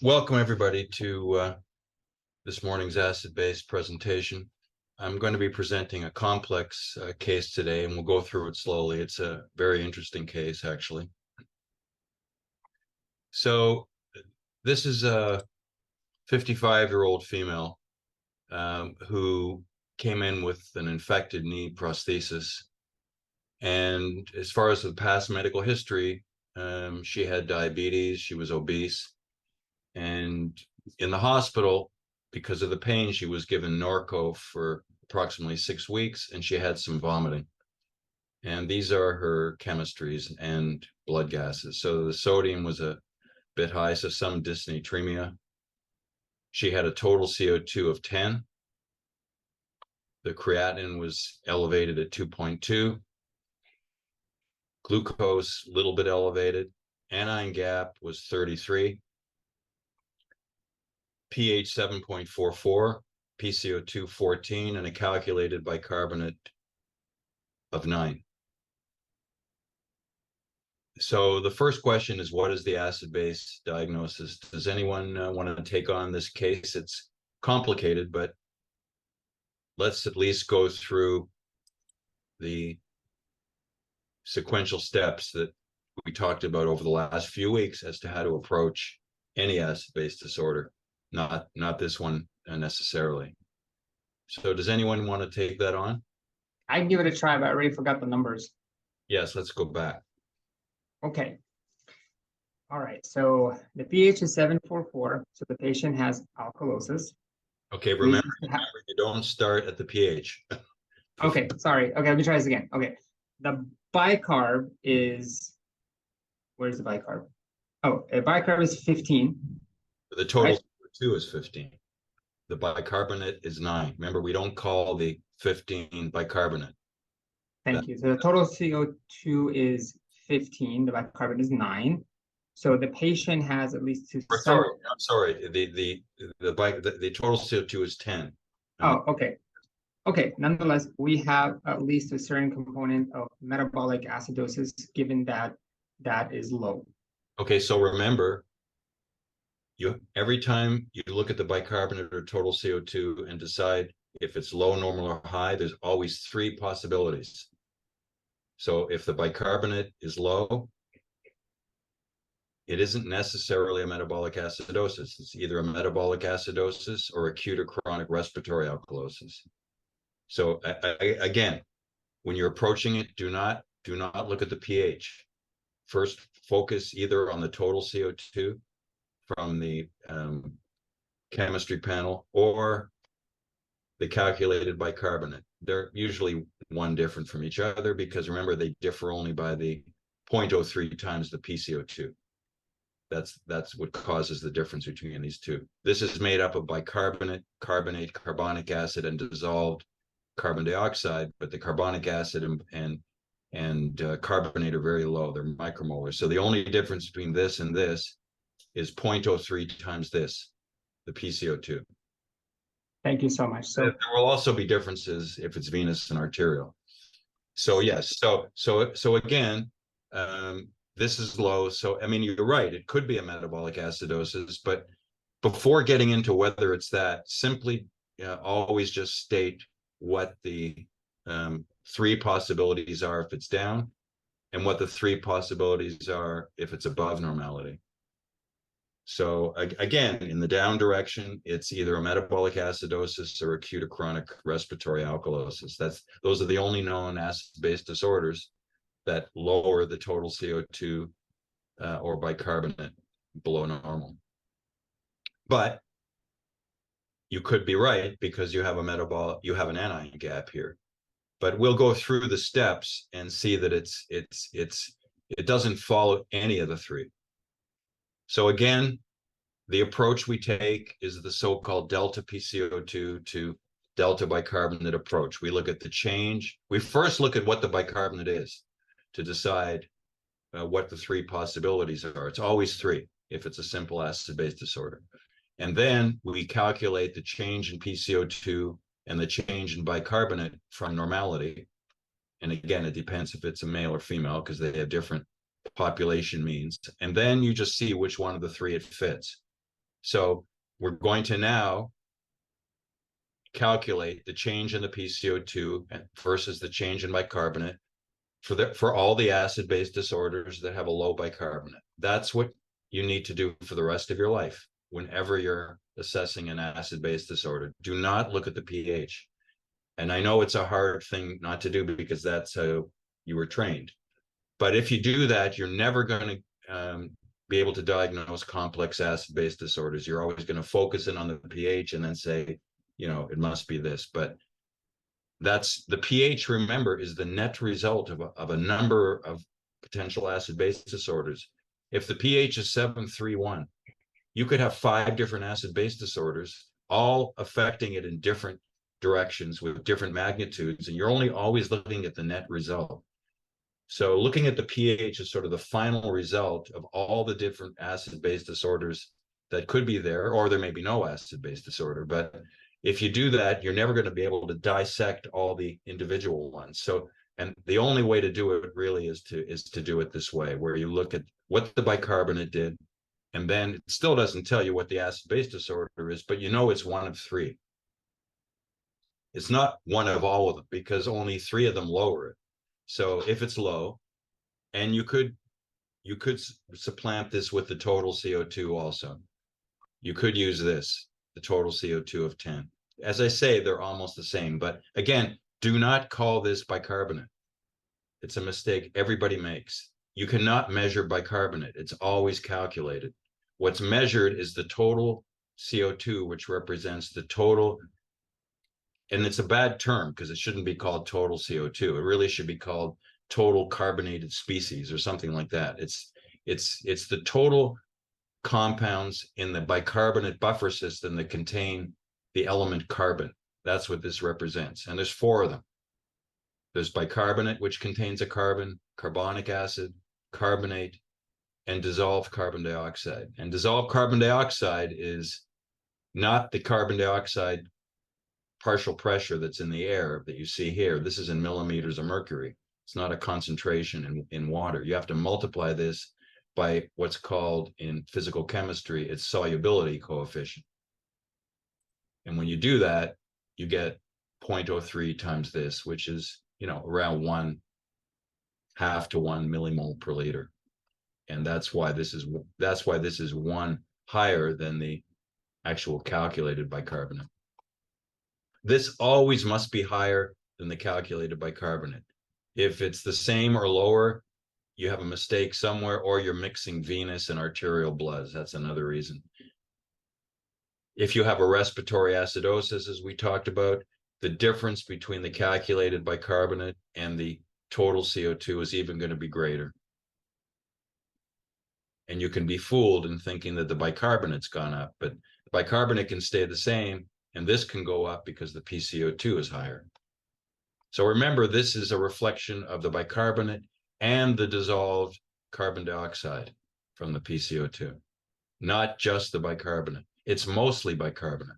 Welcome everybody to this morning's acid-base presentation. I'm going to be presenting a complex case today, and we'll go through it slowly. It's a very interesting case, actually. So this is a 55-year-old female who came in with an infected knee prosthesis. And as far as the past medical history, she had diabetes, she was obese. And in the hospital, because of the pain, she was given Norco for approximately 6 weeks, and she had some vomiting. And these are her chemistries and blood gases. So the sodium was a bit high, so some dysnatremia. She had a total CO2 of 10. The creatinine was elevated at 2.2. Glucose, a little bit elevated. Anion gap was 33. pH 7.44, PCO2 14, and a calculated bicarbonate of 9. So the first question is, what is the acid-base diagnosis? Does anyone want to take on this case? It's complicated, but let's at least go through the sequential steps that we talked about over the last few weeks as to how to approach any acid-base disorder. Not this one necessarily. So does anyone want to take that on? I can give it a try, but I already forgot the numbers. Yes, let's go back. Okay. All right. So the pH is 7.44. So the patient has alkalosis. Okay, remember you don't start at the pH. Okay, sorry. Okay, let me try this again. Okay. The bicarb is, where's the bicarb? Oh, bicarb is 15. The total right? CO2 is 15. The bicarbonate is 9. Remember, we don't call the 15 bicarbonate. Thank you. So the total CO2 is 15. The bicarbonate is 9. So the patient has at least two. I'm sorry. The total CO2 is 10. Oh, okay. Okay. Nonetheless, we have at least a certain component of metabolic acidosis, given that that is low. Okay, so remember, every time you look at the bicarbonate or total CO2 and decide if it's low, normal, or high, there's always 3 possibilities. So if the bicarbonate is low, it isn't necessarily a metabolic acidosis. It's either a metabolic acidosis or acute or chronic respiratory alkalosis. So again, when you're approaching it, do not look at the pH. First, focus either on the total CO2 from the chemistry panel or the calculated bicarbonate. They're usually one different from each other because remember, they differ only by the 0.03 times the PCO2. That's what causes the difference between these two. This is made up of bicarbonate, carbonate, carbonic acid, and dissolved carbon dioxide, but the carbonic acid and carbonate are very low. They're micromolar. So the only difference between this and this is 0.03 times this, the PCO2. Thank you so much. So there will also be differences if it's venous and arterial. So yes, so again, this is low. So I mean, you're right. It could be a metabolic acidosis, but before getting into whether it's that, simply always just state what the 3 possibilities are if it's down, and what the 3 possibilities are if it's above normality. So again, in the down direction, it's either a metabolic acidosis or acute or chronic respiratory alkalosis. Those are the only known acid-base disorders that lower the total CO2 or bicarbonate below normal. But you could be right because you have an anion gap here. But we'll go through the steps and see that it doesn't follow any of the 3. So again, the approach we take is the so-called delta PCO2 to delta bicarbonate approach. We look at the change. We first look at what the bicarbonate is to decide what the 3 possibilities are. It's always 3 if it's a simple acid-base disorder. And then we calculate the change in PCO2 and the change in bicarbonate from normality. And again, it depends if it's a male or female because they have different population means. And then you just see which one of the 3 it fits. So we're going to now calculate the change in the PCO2 versus the change in bicarbonate for all the acid-base disorders that have a low bicarbonate. That's what you need to do for the rest of your life whenever you're assessing an acid-base disorder. Do not look at the pH. And I know it's a hard thing not to do because that's how you were trained. But if you do that, you're never going to be able to diagnose complex acid-base disorders. You're always going to focus in on the pH and then say, it must be this. But that's the pH, remember, is the net result of a number of potential acid-base disorders. If the pH is 7.31, you could have 5 different acid-base disorders, all affecting it in different directions with different magnitudes, and you're only always looking at the net result. So looking at the pH is sort of the final result of all the different acid-base disorders that could be there, or there may be no acid-base disorder. But if you do that, you're never going to be able to dissect all the individual ones. So, and the only way to do it really is to do it this way, where you look at what the bicarbonate did, and then it still doesn't tell you what the acid-base disorder is, but it's one of 3. It's not one of all of them because only 3 of them lower it. So if it's low, and you could supplant this with the total CO2 also. You could use this, the total CO2 of 10. As I say, they're almost the same, but again, do not call this bicarbonate. It's a mistake everybody makes. You cannot measure bicarbonate. It's always calculated. What's measured is the total CO2, which represents the total, and it's a bad term because it shouldn't be called total CO2. It really should be called total carbonated species or something like that. It's the total compounds in the bicarbonate buffer system that contain the element carbon. That's what this represents. And there's 4 of them. There's bicarbonate, which contains a carbon, carbonic acid, carbonate, and dissolved carbon dioxide. And dissolved carbon dioxide is not the carbon dioxide partial pressure that's in the air that you see here. This is in millimeters of mercury. It's not a concentration in water. You have to multiply this by what's called in physical chemistry its solubility coefficient. And when you do that, you get 0.03 times this, which is, around 1/2 to 1 millimole per liter. And that's why this is 1 higher than the actual calculated bicarbonate. This always must be higher than the calculated bicarbonate. If it's the same or lower, you have a mistake somewhere, or you're mixing venous and arterial bloods. That's another reason. If you have a respiratory acidosis, as we talked about, the difference between the calculated bicarbonate and the total CO2 is even going to be greater. And you can be fooled in thinking that the bicarbonate's gone up, but the bicarbonate can stay the same, and this can go up because the PCO2 is higher. So remember, this is a reflection of the bicarbonate and the dissolved carbon dioxide from the PCO2, not just the bicarbonate. It's mostly bicarbonate.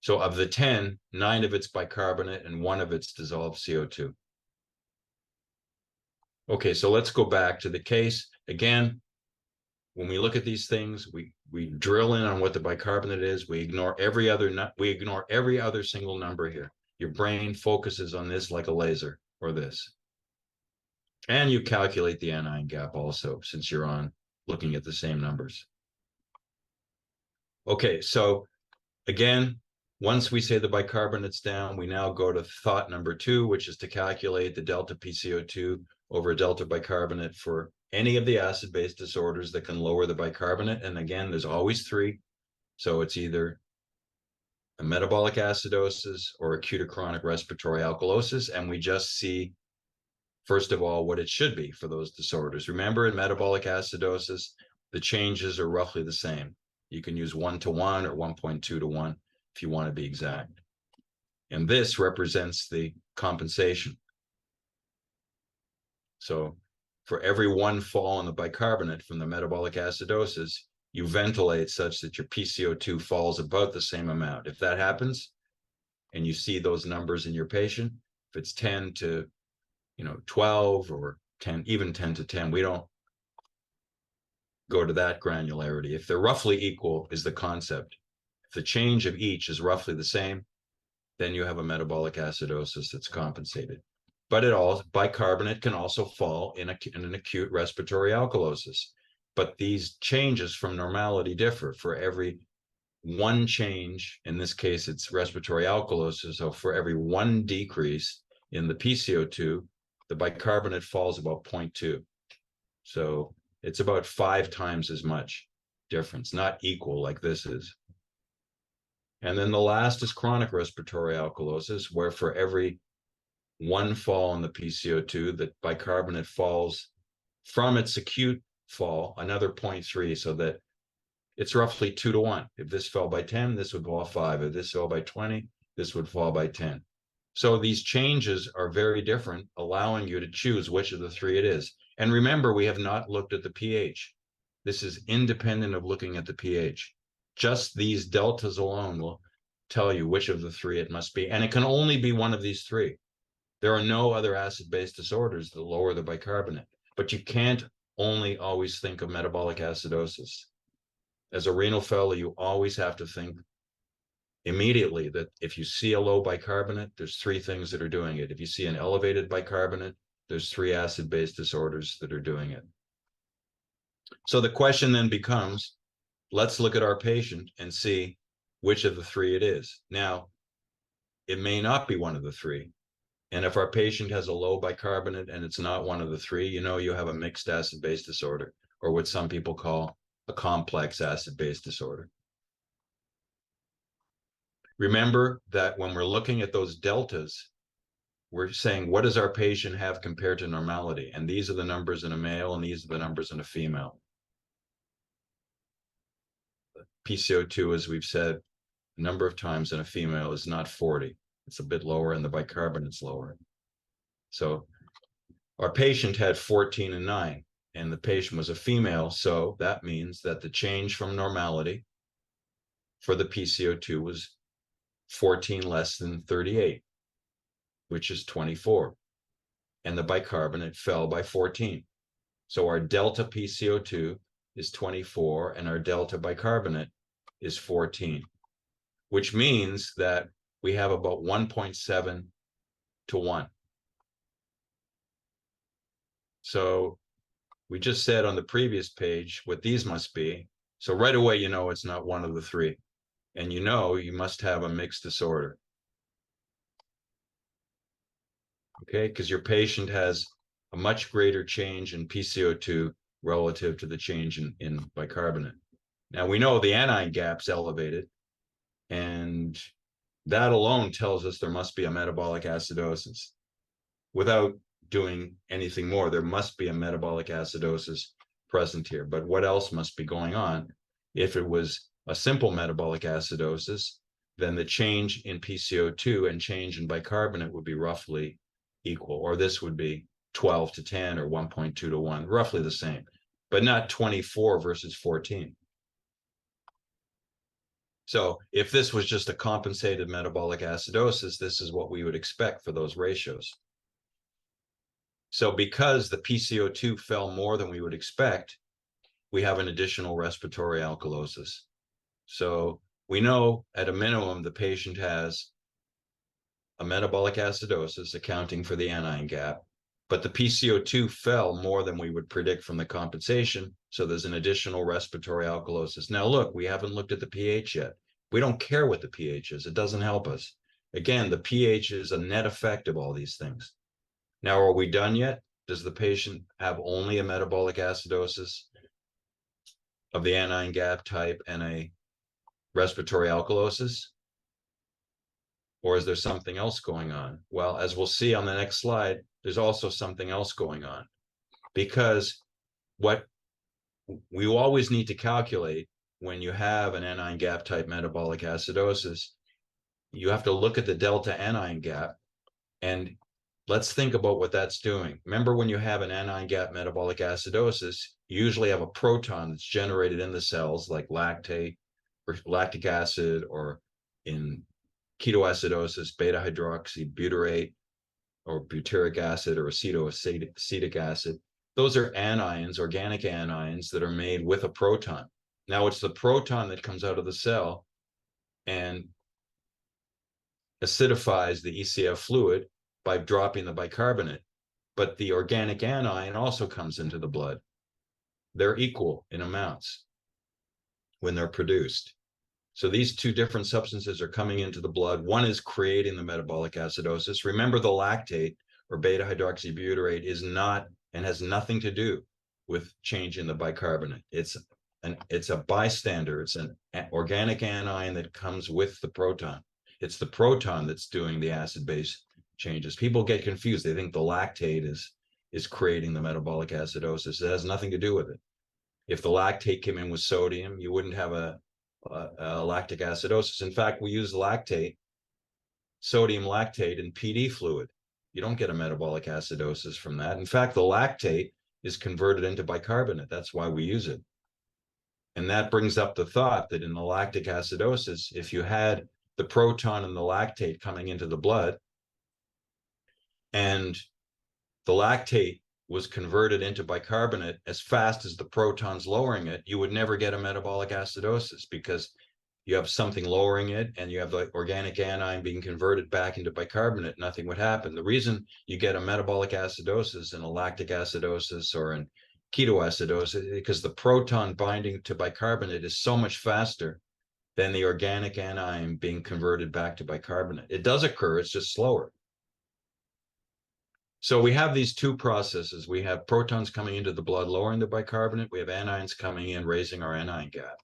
So of the 10, 9 of it's bicarbonate and 1 of it's dissolved CO2. Okay, so let's go back to the case. Again, when we look at these things, we drill in on what the bicarbonate is. We ignore every other single number here. Your brain focuses on this like a laser, or this. And you calculate the anion gap also, since you're looking at the same numbers. Okay, so again, once we say the bicarbonate's down, we now go to thought number 2, which is to calculate the delta PCO2 over delta bicarbonate for any of the acid-base disorders that can lower the bicarbonate. And again, there's always 3. So it's either a metabolic acidosis or acute or chronic respiratory alkalosis. And we just see, first of all, what it should be for those disorders. Remember, in metabolic acidosis, the changes are roughly the same. You can use 1:1 or 1.2:1 if you want to be exact. And this represents the compensation. So for every 1 fall in the bicarbonate from the metabolic acidosis, you ventilate such that your PCO2 falls about the same amount. If that happens, and you see those numbers in your patient, if it's 10 to 12 or 10, even 10 to 10, we don't go to that granularity. If they're roughly equal is the concept. If the change of each is roughly the same, then you have a metabolic acidosis that's compensated. But bicarbonate can also fall in an acute respiratory alkalosis. But these changes from normality differ. For every one change, in this case, it's respiratory alkalosis. So for every one decrease in the PCO2, the bicarbonate falls about 0.2. So it's about 5 times as much difference, not equal like this is. And then the last is chronic respiratory alkalosis, where for every one fall in the PCO2, the bicarbonate falls from its acute fall another 0.3, so that it's roughly 2 to 1. If this fell by 10, this would fall 5. If this fell by 20, this would fall by 10. So these changes are very different, allowing you to choose which of the 3 it is. And remember, we have not looked at the pH. This is independent of looking at the pH. Just these deltas alone will tell you which of the 3 it must be. And it can only be one of these 3. There are no other acid-base disorders that lower the bicarbonate, but you can't only always think of metabolic acidosis. As a renal fellow, you always have to think immediately that if you see a low bicarbonate, there's 3 things that are doing it. If you see an elevated bicarbonate, there's 3 acid-base disorders that are doing it. So the question then becomes, let's look at our patient and see which of the 3 it is. Now, it may not be one of the 3. And if our patient has a low bicarbonate and it's not one of the 3, you know you have a mixed acid-base disorder, or what some people call a complex acid-base disorder. Remember that when we're looking at those deltas, we're saying, what does our patient have compared to normality? And these are the numbers in a male, and these are the numbers in a female. PCO2, as we've said a number of times in a female, is not 40. It's a bit lower, and the bicarbonate's lower. So our patient had 14 and 9, and the patient was a female. So that means that the change from normality for the PCO2 was 14 less than 38, which is 24. And the bicarbonate fell by 14. So our delta PCO2 is 24, and our delta bicarbonate is 14, which means that we have about 1.7 to 1. So we just said on the previous page what these must be. So right away, you know it's not one of the 3. And you know you must have a mixed disorder. Okay, because your patient has a much greater change in PCO2 relative to the change in bicarbonate. Now we know the anion gap's elevated, and that alone tells us there must be a metabolic acidosis. Without doing anything more, there must be a metabolic acidosis present here. But what else must be going on? If it was a simple metabolic acidosis, then the change in PCO2 and change in bicarbonate would be roughly equal, or this would be 12 to 10 or 1.2 to 1, roughly the same, but not 24 versus 14. So if this was just a compensated metabolic acidosis, this is what we would expect for those ratios. So because the PCO2 fell more than we would expect, we have an additional respiratory alkalosis. So we know at a minimum the patient has a metabolic acidosis accounting for the anion gap, but the PCO2 fell more than we would predict from the compensation. So there's an additional respiratory alkalosis. Now look, we haven't looked at the pH yet. We don't care what the pH is. It doesn't help us. Again, the pH is a net effect of all these things. Now, are we done yet? Does the patient have only a metabolic acidosis of the anion gap type and a respiratory alkalosis? Or is there something else going on? Well, as we'll see on the next slide, there's also something else going on, because what we always need to calculate when you have an anion gap type metabolic acidosis, you have to look at the delta anion gap, and let's think about what that's doing. Remember, when you have an anion gap metabolic acidosis, you usually have a proton that's generated in the cells, like lactate or lactic acid, or in ketoacidosis, beta hydroxybutyrate or butyric acid or acetoacetic acid. those are anions, organic anions that are made with a proton. Now it's the proton that comes out of the cell and acidifies the ECF fluid by dropping the bicarbonate. But the organic anion also comes into the blood. They're equal in amounts when they're produced. So these two different substances are coming into the blood. One is creating the metabolic acidosis. Remember, the lactate or beta hydroxybutyrate is not and has nothing to do with changing the bicarbonate. It's a bystander. It's an organic anion that comes with the proton. It's the proton that's doing the acid-base changes. People get confused. They think the lactate is creating the metabolic acidosis. It has nothing to do with it. If the lactate came in with sodium, you wouldn't have a lactic acidosis. In fact, we use lactate, sodium lactate in PD fluid. You don't get a metabolic acidosis from that. In fact, the lactate is converted into bicarbonate. That's why we use it. And that brings up the thought that in the lactic acidosis, if you had the proton and the lactate coming into the blood, and the lactate was converted into bicarbonate as fast as the protons lowering it, you would never get a metabolic acidosis because you have something lowering it and you have the organic anion being converted back into bicarbonate. Nothing would happen. The reason you get a metabolic acidosis in a lactic acidosis or in ketoacidosis is because the proton binding to bicarbonate is so much faster than the organic anion being converted back to bicarbonate. It does occur, it's just slower. So we have these two processes. We have protons coming into the blood, lowering the bicarbonate. We have anions coming in, raising our anion gap.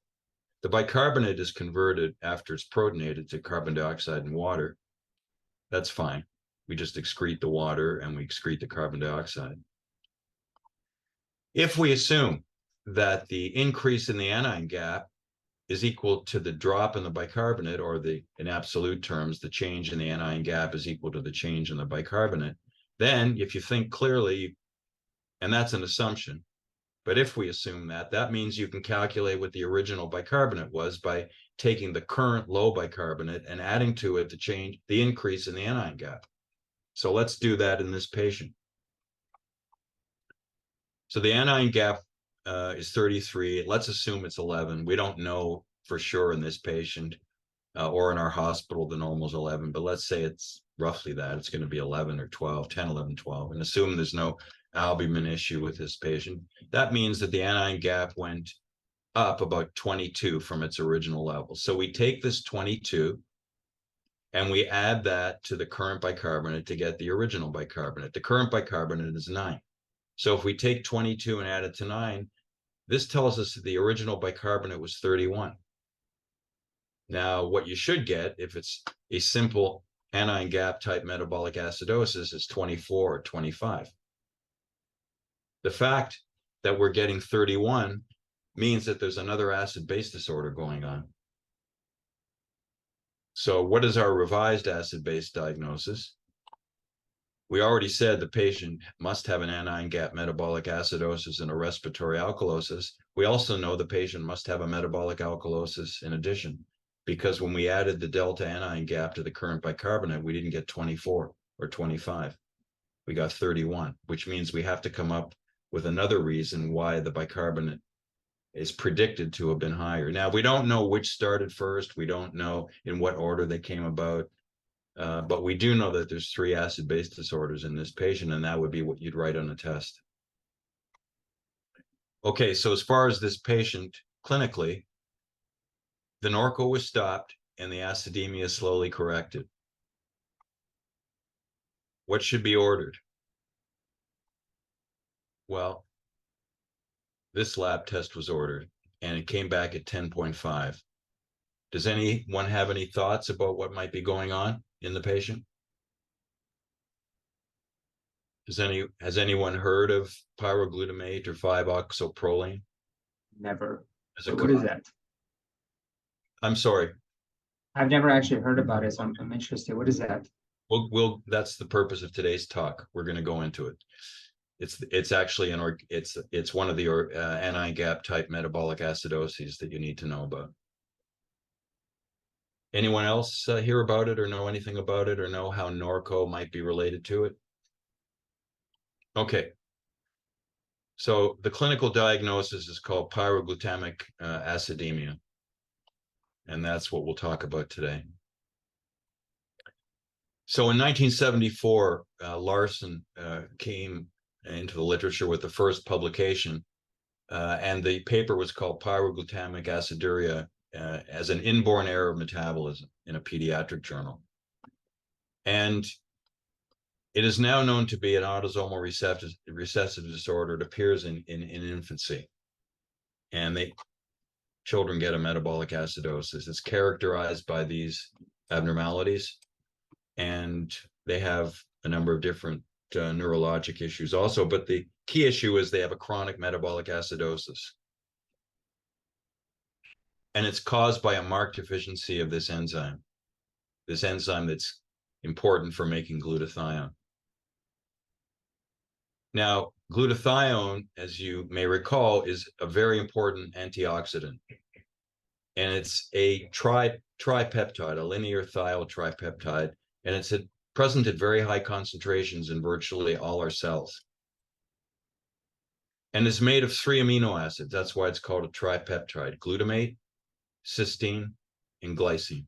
The bicarbonate is converted after it's protonated to carbon dioxide and water. That's fine. We just excrete the water and we excrete the carbon dioxide. If we assume that the increase in the anion gap is equal to the drop in the bicarbonate, or in absolute terms, the change in the anion gap is equal to the change in the bicarbonate, then if you think clearly, and that's an assumption, but if we assume that, that means you can calculate what the original bicarbonate was by taking the current low bicarbonate and adding to it the increase in the anion gap. So let's do that in this patient. So the anion gap is 33. Let's assume it's 11. We don't know for sure in this patient or in our hospital, the normal is 11, but let's say it's roughly that. It's going to be 11 or 12, 10, 11, 12, and assume there's no albumin issue with this patient. That means that the anion gap went up about 22 from its original level. So we take this 22 and we add that to the current bicarbonate to get the original bicarbonate. The current bicarbonate is 9. So if we take 22 and add it to 9, this tells us that the original bicarbonate was 31. Now, what you should get, if it's a simple anion gap type metabolic acidosis, is 24 or 25. The fact that we're getting 31 means that there's another acid-base disorder going on. So what is our revised acid-base diagnosis? We already said the patient must have an anion gap metabolic acidosis and a respiratory alkalosis. We also know the patient must have a metabolic alkalosis in addition, because when we added the delta anion gap to the current bicarbonate, we didn't get 24 or 25. We got 31, which means we have to come up with another reason why the bicarbonate is predicted to have been higher. Now, we don't know which started first. We don't know in what order they came about. But we do know that there's 3 acid-base disorders in this patient, and that would be what you'd write on a test. Okay, so as far as this patient clinically, the Norco was stopped and the acidemia slowly corrected. What should be ordered? Well, this lab test was ordered and it came back at 10.5. Does anyone have any thoughts about what might be going on in the patient? Has anyone heard of pyroglutamate or 5-oxoproline? Never. As What is that? I'm sorry. I've never actually heard about it, so I'm interested. What is that? That's the purpose of today's talk. We're going to go into it. It's actually it's one of the anion gap type metabolic acidoses that you need to know about. Anyone else hear about it or know anything about it or know how Norco might be related to it? Okay. So the clinical diagnosis is called pyroglutamic acidemia. And that's what we'll talk about today. So in 1974, Larson came into the literature with the first publication, and the paper was called Pyroglutamic Aciduria as an inborn error of metabolism in a pediatric journal. And it is now known to be an autosomal recessive disorder. It appears in infancy. And children get a metabolic acidosis. It's characterized by these abnormalities, and they have a number of different neurologic issues also, but the key issue is they have a chronic metabolic acidosis. And it's caused by a marked deficiency of this enzyme that's important for making glutathione. Now, glutathione, as you may recall, is a very important antioxidant. And it's a tripeptide, a linear thiol tripeptide, and it's present at very high concentrations in virtually all our cells. And it's made of 3 amino acids. That's why it's called a tripeptide: glutamate, cysteine, and glycine.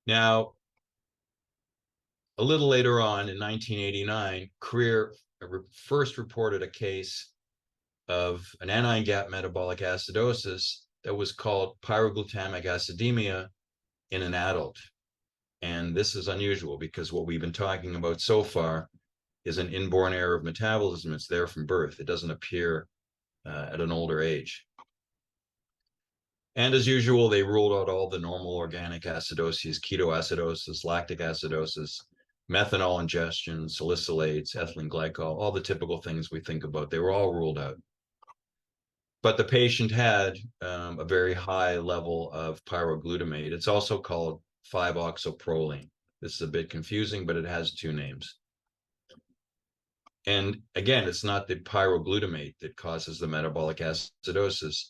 Now, a little later on in 1989, Creer first reported a case of an anion gap metabolic acidosis that was called pyroglutamic acidemia in an adult. And this is unusual because what we've been talking about so far is an inborn error of metabolism. It's there from birth. It doesn't appear at an older age. And as usual, they ruled out all the normal organic acidoses: ketoacidosis, lactic acidosis, methanol ingestion, salicylates, ethylene glycol, all the typical things we think about. They were all ruled out. But the patient had a very high level of pyroglutamate. It's also called 5-oxoproline. This is a bit confusing, but it has 2 names. And again, it's not the pyroglutamate that causes the metabolic acidosis.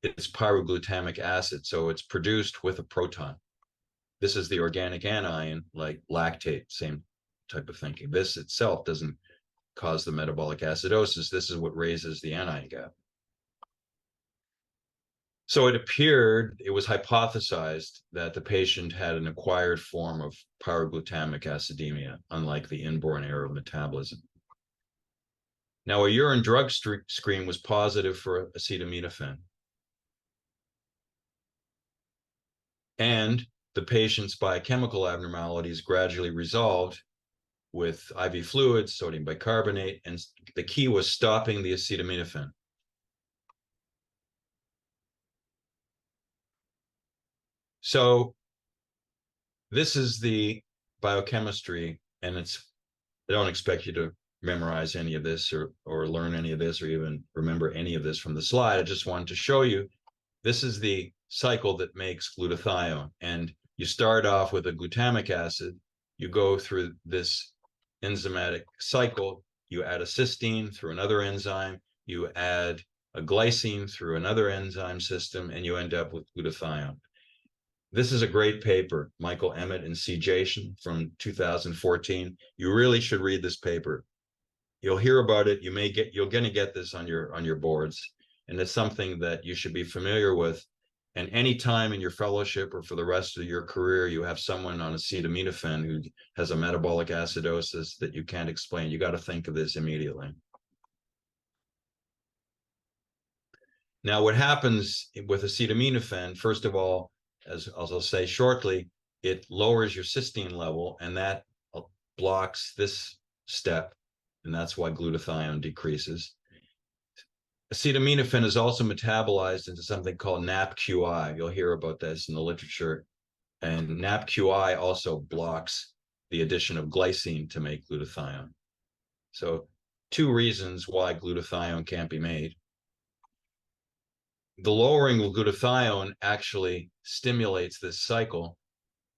It's pyroglutamic acid, so it's produced with a proton. This is the organic anion, like lactate, same type of thinking. This itself doesn't cause the metabolic acidosis. This is what raises the anion gap. So it was hypothesized that the patient had an acquired form of pyroglutamic acidemia, unlike the inborn error of metabolism. Now, a urine drug screen was positive for acetaminophen. And the patient's biochemical abnormalities gradually resolved with IV fluids, sodium bicarbonate, and the key was stopping the acetaminophen. So this is the biochemistry, and I don't expect you to memorize any of this or learn any of this or even remember any of this from the slide. I just wanted to show you, this is the cycle that makes glutathione. And you start off with a glutamic acid, you go through this enzymatic cycle, you add a cysteine through another enzyme, you add a glycine through another enzyme system, and you end up with glutathione. This is a great paper, Michael Emmett and C. Jason from 2014. You really should read this paper. You'll hear about it. You're going to get this on your boards, and it's something that you should be familiar with. And any time in your fellowship or for the rest of your career, you have someone on acetaminophen who has a metabolic acidosis that you can't explain, you got to think of this immediately. Now, what happens with acetaminophen, first of all, as I'll say shortly, it lowers your cysteine level, and that blocks this step, and that's why glutathione decreases. Acetaminophen is also metabolized into something called NAPQI. You'll hear about this in the literature. And NAPQI also blocks the addition of glycine to make glutathione. So 2 reasons why glutathione can't be made. The lowering of glutathione actually stimulates this cycle,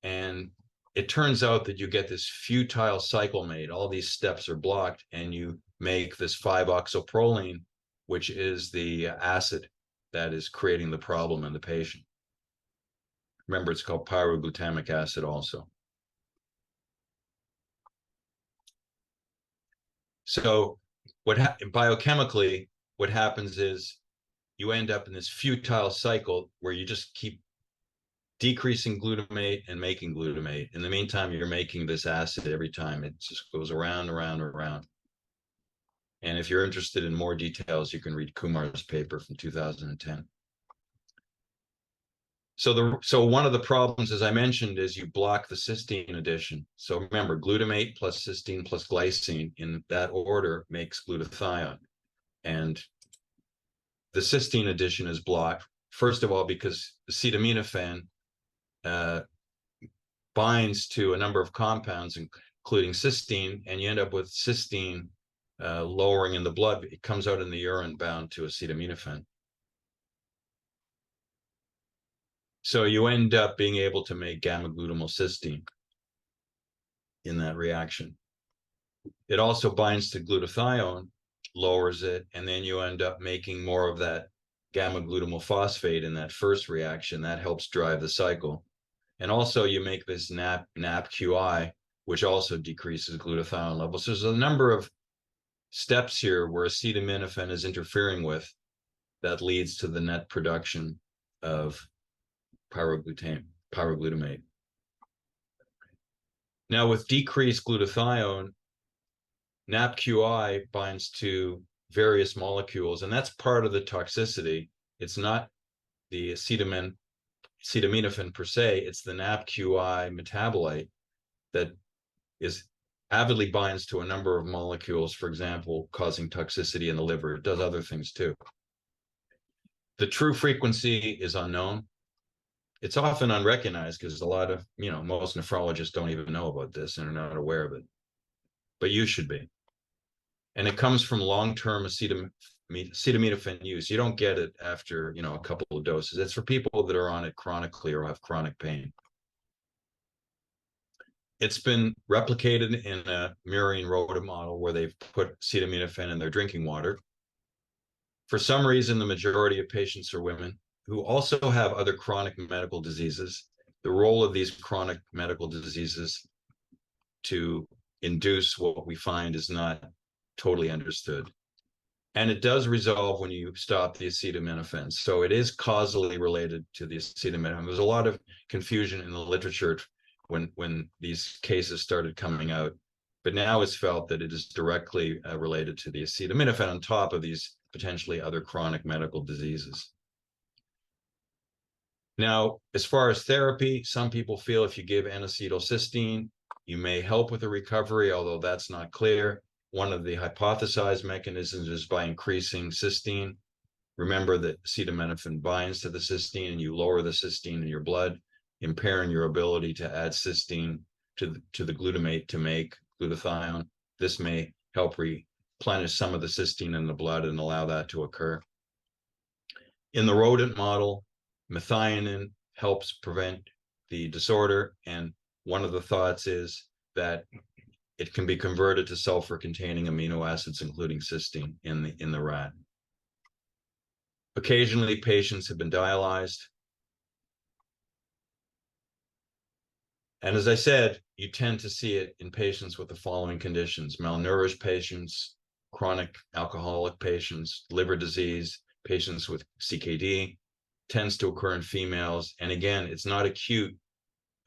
and it turns out that you get this futile cycle made. All these steps are blocked, and you make this 5-oxoproline, which is the acid that is creating the problem in the patient. Remember, it's called pyroglutamic acid also. So biochemically, what happens is you end up in this futile cycle where you just keep decreasing glutamate and making glutamate. In the meantime, you're making this acid every time. It just goes around, around, around. And if you're interested in more details, you can read Kumar's paper from 2010. So one of the problems, as I mentioned, is you block the cysteine addition. So remember, glutamate plus cysteine plus glycine in that order makes glutathione. And the cysteine addition is blocked, first of all, because acetaminophen binds to a number of compounds, including cysteine, and you end up with cysteine lowering in the blood. It comes out in the urine bound to acetaminophen. So you end up being able to make gamma-glutamyl cysteine in that reaction. It also binds to glutathione, lowers it, and then you end up making more of that gamma-glutamyl phosphate in that first reaction. That helps drive the cycle. And also you make this NAPQI, which also decreases glutathione levels. So there's a number of steps here where acetaminophen is interfering with that leads to the net production of pyroglutamate. Now, with decreased glutathione, NAPQI binds to various molecules, and that's part of the toxicity. It's not the acetaminophen per se, it's the NAPQI metabolite that is avidly binds to a number of molecules, for example, causing toxicity in the liver. It does other things too. The true frequency is unknown. It's often unrecognized because a lot of, most nephrologists don't even know about this and are not aware of it. But you should be. And it comes from long-term acetaminophen use. You don't get it after, a couple of doses. It's for people that are on it chronically or have chronic pain. It's been replicated in a murine rodent model where they've put acetaminophen in their drinking water. For some reason, the majority of patients are women who also have other chronic medical diseases. The role of these chronic medical diseases to induce what we find is not totally understood. And it does resolve when you stop the acetaminophen. So it is causally related to the acetaminophen. There's a lot of confusion in the literature when these cases started coming out. But now it's felt that it is directly related to the acetaminophen on top of these potentially other chronic medical diseases. Now, as far as therapy, some people feel if you give N-acetylcysteine, you may help with the recovery, although that's not clear. One of the hypothesized mechanisms is by increasing cysteine. Remember that acetaminophen binds to the cysteine and you lower the cysteine in your blood, impairing your ability to add cysteine to the glutamate to make glutathione. This may help replenish some of the cysteine in the blood and allow that to occur. In the rodent model, methionine helps prevent the disorder, and one of the thoughts is that it can be converted to sulfur-containing amino acids, including cysteine, in the rat. Occasionally, patients have been dialyzed. And as I said, you tend to see it in patients with the following conditions: malnourished patients, chronic alcoholic patients, liver disease, patients with CKD, tends to occur in females. And again, it's not acute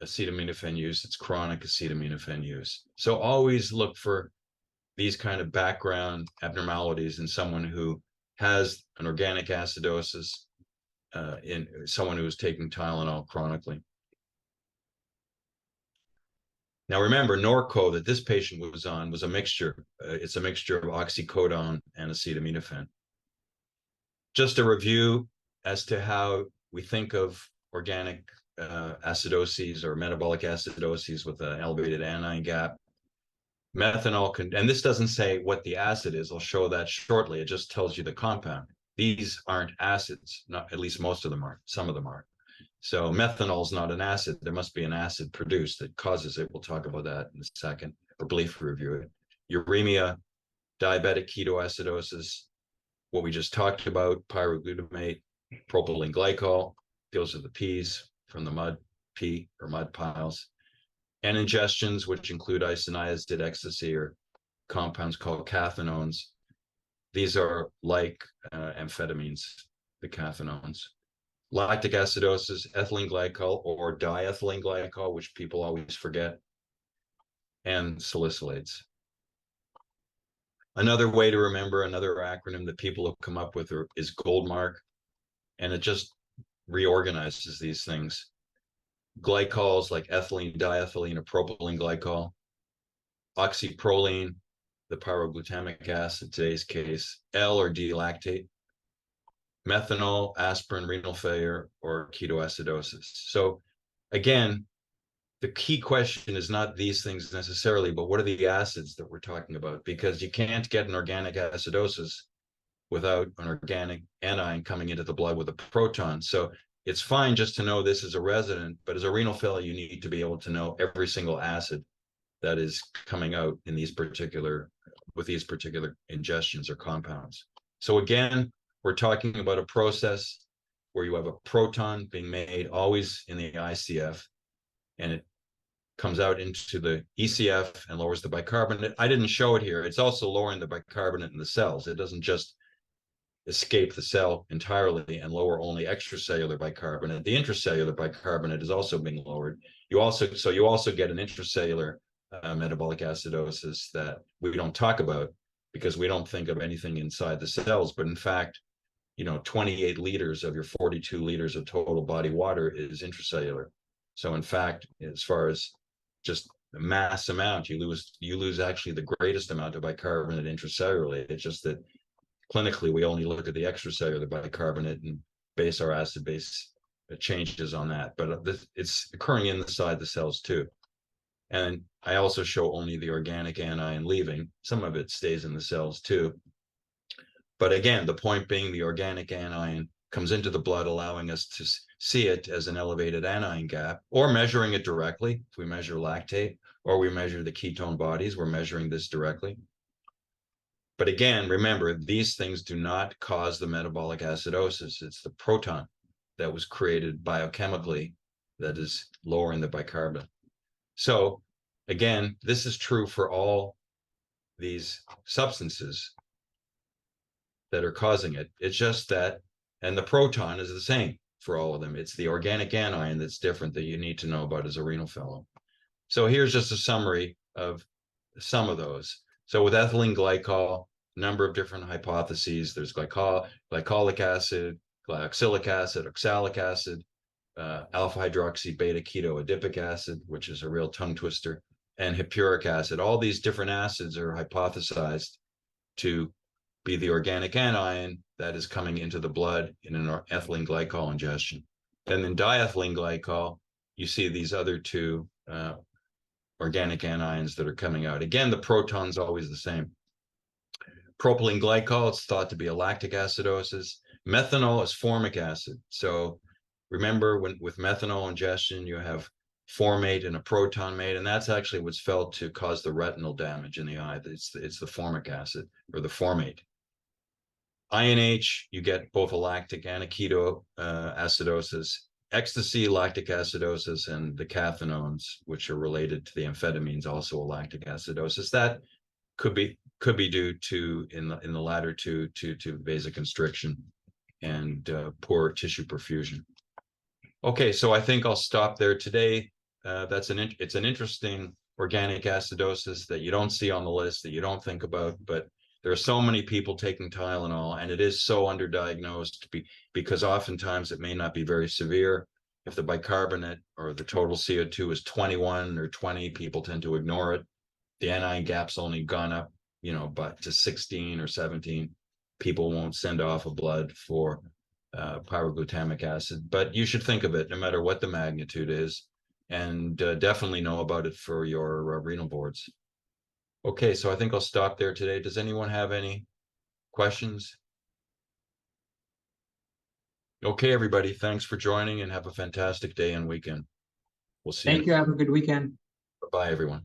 acetaminophen use, it's chronic acetaminophen use. So always look for these kind of background abnormalities in someone who has an organic acidosis, in someone who is taking Tylenol chronically. Now remember, Norco that this patient was on was a mixture. It's a mixture of oxycodone and acetaminophen. Just a review as to how we think of organic acidoses or metabolic acidoses with an elevated anion gap. Methanol and this doesn't say what the acid is. I'll show that shortly. It just tells you the compound. These aren't acids, not at least most of them are. Some of them are. So methanol is not an acid. There must be an acid produced that causes it. We'll talk about that in a second, or briefly review it. Uremia, diabetic ketoacidosis, what we just talked about, pyroglutamate, propylene glycol, those are the P's from the mud piles, and ingestions, which include isoniazid ecstasy or compounds called cathinones. These are like amphetamines, the cathinones. Lactic acidosis, ethylene glycol or diethylene glycol, which people always forget, and salicylates. Another way to remember, another acronym that people have come up with is Goldmark, and it just reorganizes these things. Glycols like ethylene, diethylene, or propylene glycol. Oxyproline, the pyroglutamic acid, today's case, L or D lactate. Methanol, aspirin, renal failure, or ketoacidosis. So again, the key question is not these things necessarily, but what are the acids that we're talking about? Because you can't get an organic acidosis without an organic anion coming into the blood with a proton. So it's fine just to know this is a resident, but as a renal failure, you need to be able to know every single acid that is coming out in these particular, with these particular ingestions or compounds. So again, we're talking about a process where you have a proton being made always in the ICF, and it comes out into the ECF and lowers the bicarbonate. I didn't show it here. It's also lowering the bicarbonate in the cells. It doesn't just escape the cell entirely and lower only extracellular bicarbonate. The intracellular bicarbonate is also being lowered. You also get an intracellular metabolic acidosis that we don't talk about because we don't think of anything inside the cells. But in fact, 28 liters of your 42 liters of total body water is intracellular. So in fact, as far as just the mass amount, you lose actually the greatest amount of bicarbonate intracellularly. It's just that clinically we only look at the extracellular bicarbonate and base our acid base changes on that. But it's occurring inside the cells too. And I also show only the organic anion leaving. Some of it stays in the cells too. But again, the point being the organic anion comes into the blood, allowing us to see it as an elevated anion gap, or measuring it directly. If we measure lactate or we measure the ketone bodies, we're measuring this directly. But again, remember, these things do not cause the metabolic acidosis. It's the proton that was created biochemically that is lowering the bicarbonate. So again, this is true for all these substances that are causing it. It's just that, and the proton is the same for all of them. It's the organic anion that's different that you need to know about as a renal fellow. So here's just a summary of some of those. So with ethylene glycol, number of different hypotheses. There's glycolic acid, glyoxylic acid, oxalic acid, alpha hydroxy beta keto adipic acid, which is a real tongue twister, and hippuric acid. All these different acids are hypothesized to be the organic anion that is coming into the blood in an ethylene glycol ingestion. And then diethylene glycol, you see these other two organic anions that are coming out. Again, the proton's always the same. Propylene glycol, it's thought to be a lactic acidosis. Methanol is formic acid. So remember, with methanol ingestion, you have formate and a proton mate, and that's actually what's felt to cause the retinal damage in the eye. It's the formic acid or the formate. INH, you get both a lactic and a keto acidosis. Ecstasy, lactic acidosis, and the cathinones, which are related to the amphetamines, also a lactic acidosis. That could be due to, in the latter two, to vasoconstriction and poor tissue perfusion. Okay, so I think I'll stop there today. It's an interesting organic acidosis that you don't see on the list, that you don't think about, but there are so many people taking Tylenol, and it is so underdiagnosed because oftentimes it may not be very severe. If the bicarbonate or the total CO2 is 21 or 20, people tend to ignore it. The anion gap's only gone up, but to 16 or 17, people won't send off a blood for pyroglutamic acid. But you should think of it no matter what the magnitude is, and definitely know about it for your renal boards. Okay, so I think I'll stop there today. Does anyone have any questions? Okay, everybody, thanks for joining and have a fantastic day and weekend. We'll see you. Thank you. Have a good weekend. Bye, everyone.